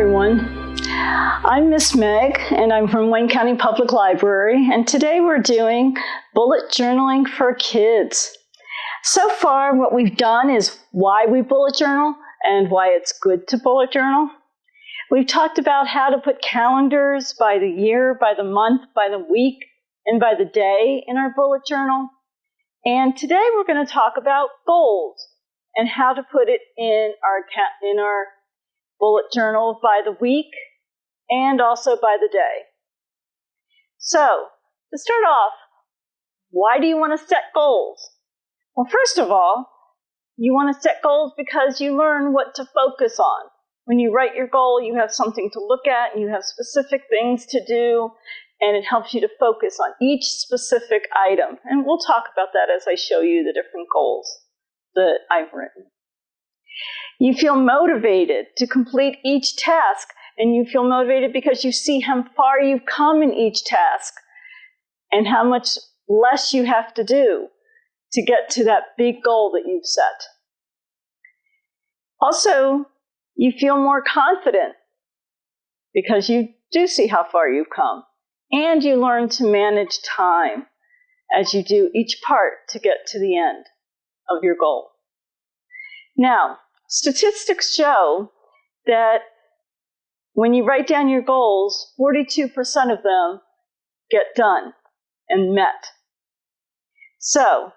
everyone. I'm Miss Meg, and I'm from Wayne County Public Library, and today we're doing bullet journaling for kids. So far, what we've done is why we bullet journal and why it's good to bullet journal. We've talked about how to put calendars by the year, by the month, by the week, and by the day in our bullet journal. And today we're going to talk about goals and how to put it in our bullet journal by the week and also by the day. So, to start off, why do you want to set goals? Well, first of all, you want to set goals because you learn what to focus on. When you write your goal, you have something to look at, and you have specific things to do, and it helps you to focus on each specific item. And we'll talk about that as I show you the different goals that I've written. You feel motivated to complete each task, and you feel motivated because you see how far you've come in each task and how much less you have to do to get to that big goal that you've set. Also, you feel more confident because you do see how far you've come, and you learn to manage time as you do each part to get to the end of your goal. Now, statistics show that when you write down your goals, 42% of them get done and met. So,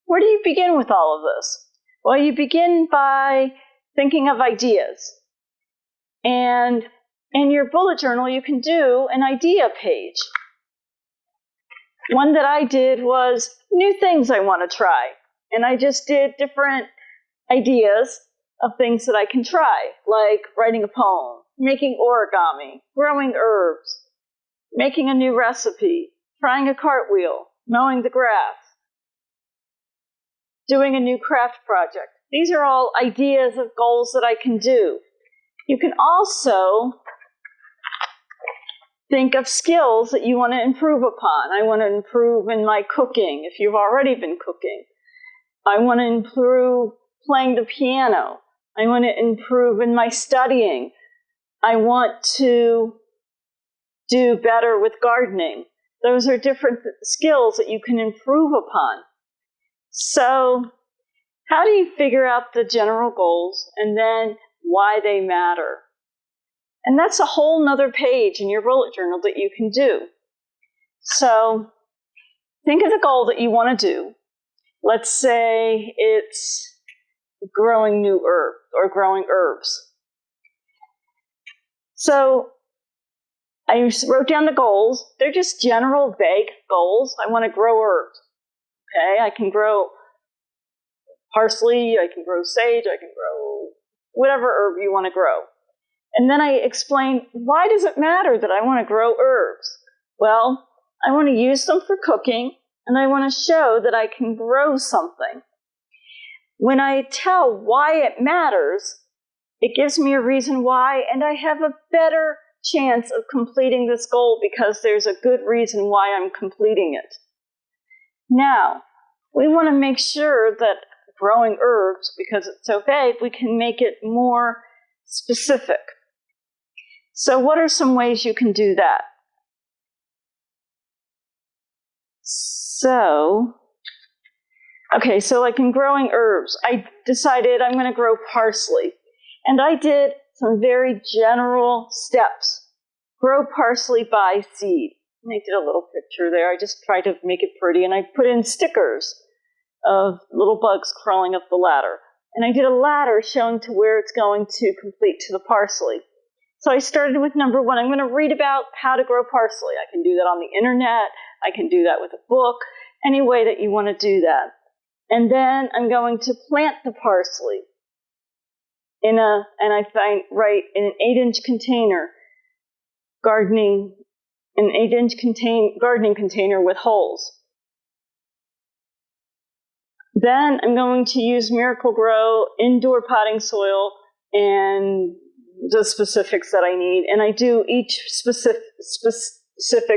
where do you begin with all of this? Well, you begin by thinking of ideas. And in your bullet journal, you can do an idea page. One that I did was new things I want to try. And I just did different ideas of things that I can try, like writing a poem, making origami, growing herbs, making a new recipe, trying a cartwheel, mowing the grass, doing a new craft project. These are all ideas of goals that I can do. You can also think of skills that you want to improve upon. I want to improve in my cooking, if you've already been cooking. I want to improve playing the piano. I want to improve in my studying. I want to do better with gardening. Those are different skills that you can improve upon. So, how do you figure out the general goals and then why they matter? And that's a whole nother page in your bullet journal that you can do. So, think of the goal that you want to do. Let's say it's growing new herbs or growing herbs. So, I wrote down the goals. They're just general, vague goals. I want to grow herbs. Okay, I can grow parsley, I can grow sage, I can grow whatever herb you want to grow. And then I explain, why does it matter that I want to grow herbs? Well, I want to use them for cooking, and I want to show that I can grow something. When I tell why it matters, it gives me a reason why, and I have a better chance of completing this goal because there's a good reason why I'm completing it. Now, we want to make sure that growing herbs, because it's so vague, we can make it more specific. So what are some ways you can do that? So like in growing herbs, I decided I'm going to grow parsley. And I did some very general steps. Grow parsley by seed. And I did a little picture there. I just tried to make it pretty, and I put in stickers of little bugs crawling up the ladder. And I did a ladder showing to where it's going to complete to the parsley. So I started with number 1. I'm going to read about how to grow parsley. I can do that on the internet. I can do that with a book, any way that you want to do that. And then I'm going to plant the parsley in an 8-inch container, gardening container with holes. Then I'm going to use Miracle-Gro indoor potting soil and the specifics that I need, and I do each specific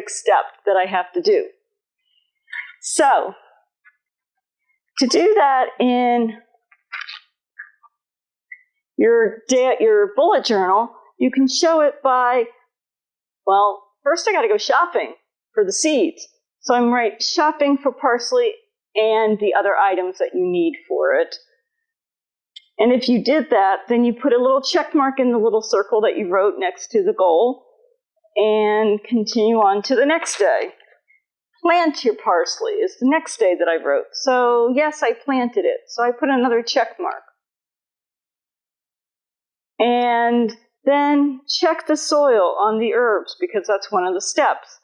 step that I have to do. So, to do that in your bullet journal, You can show it by, well, first I got to go shopping for the seeds. So I'm shopping for parsley and the other items that you need for it. And if you did that, then you put a little check mark in the little circle that you wrote next to the goal and continue on to the next day. Plant your parsley is the next day that I wrote. So yes, I planted it. So I put another check mark. And then check the soil on the herbs because that's one of the steps.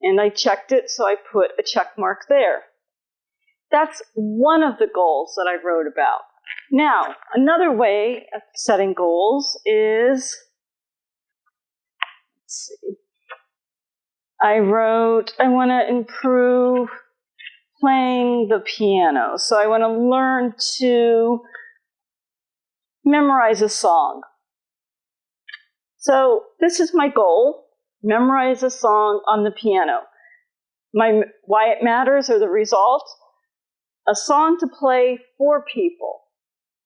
And I checked it, so I put a check mark there. That's one of the goals that I wrote about. Now, another way of setting goals is, let's see, I wrote, I want to improve playing the piano. So I want to learn to memorize a song. So this is my goal, memorize a song on the piano. Why it matters or the result, a song to play for people.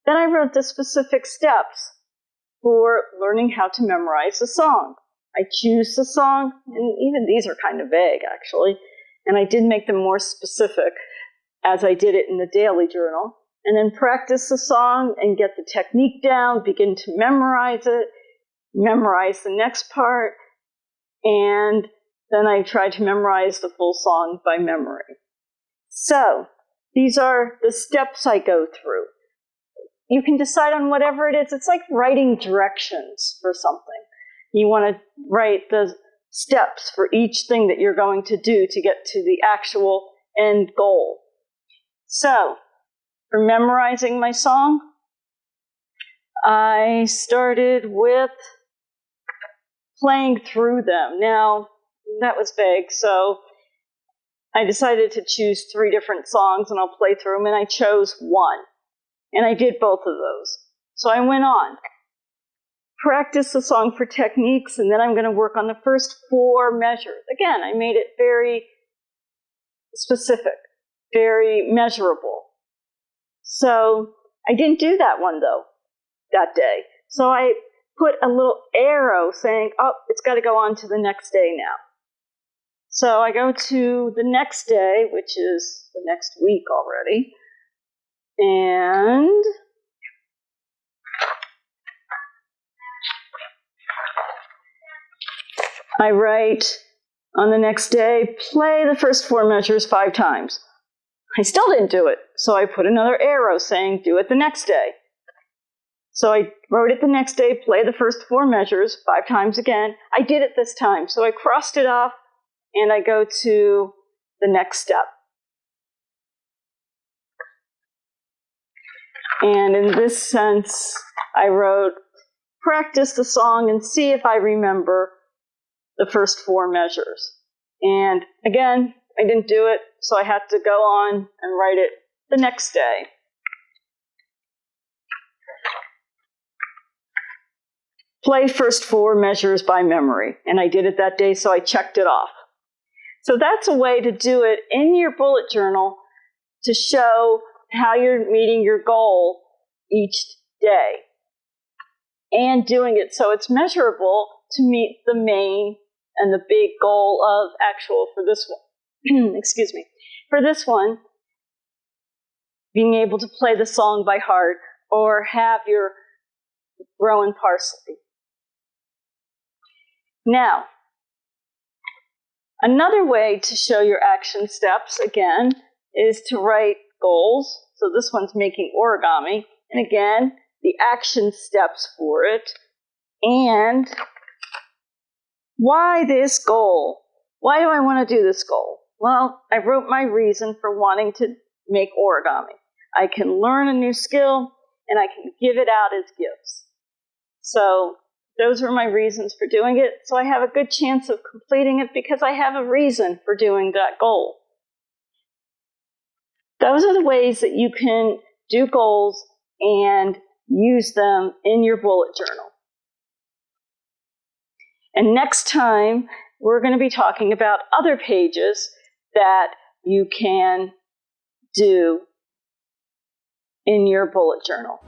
Then I wrote the specific steps for learning how to memorize a song. I choose the song, and even these are kind of vague actually, and I did make them more specific as I did it in the daily journal, and then practice the song and get the technique down, begin to memorize it, memorize the next part, and then I tried to memorize the full song by memory. So these are the steps I go through. You can decide on whatever it is. It's like writing directions for something. You want to write the steps for each thing that you're going to do to get to the actual end goal. So, for memorizing my song, I started with playing through them. Now, that was vague, so I decided to choose 3 different songs and I'll play through them, and I chose one. And I did both of those. So I went on. Practice the song for techniques, and then I'm going to work on the first 4 measures. Again, I made it very specific, very measurable. So I didn't do that one, though, that day. So I put a little arrow saying, oh, it's got to go on to the next day now. So I go to the next day, which is the next week already, and I write on the next day, play the first 4 measures 5 times. I still didn't do it, so I put another arrow saying, do it the next day. So I wrote it the next day, play the first 4 measures 5 times again. I did it this time, so I crossed it off, and I go to the next step. And in this sense, I wrote, practice the song and see if I remember the first 4 measures. And again, I didn't do it, so I had to go on and write it the next day. Play first 4 measures by memory. And I did it that day, so I checked it off. So that's a way to do it in your bullet journal to show how you're meeting your goal each day. And doing it so it's measurable to meet the main and the big goal of actual for this one. Excuse me. For this one, being able to play the song by heart or have your growing parsley. Now, another way to show your action steps, again, is to write goals. So this one's making origami. And again, the action steps for it. And why this goal? Why do I want to do this goal? Well, I wrote my reason for wanting to make origami. I can learn a new skill, and I can give it out as gifts. So those were my reasons for doing it. So I have a good chance of completing it because I have a reason for doing that goal. Those are the ways that you can do goals and use them in your bullet journal. And next time, we're going to be talking about other pages that you can do in your bullet journal.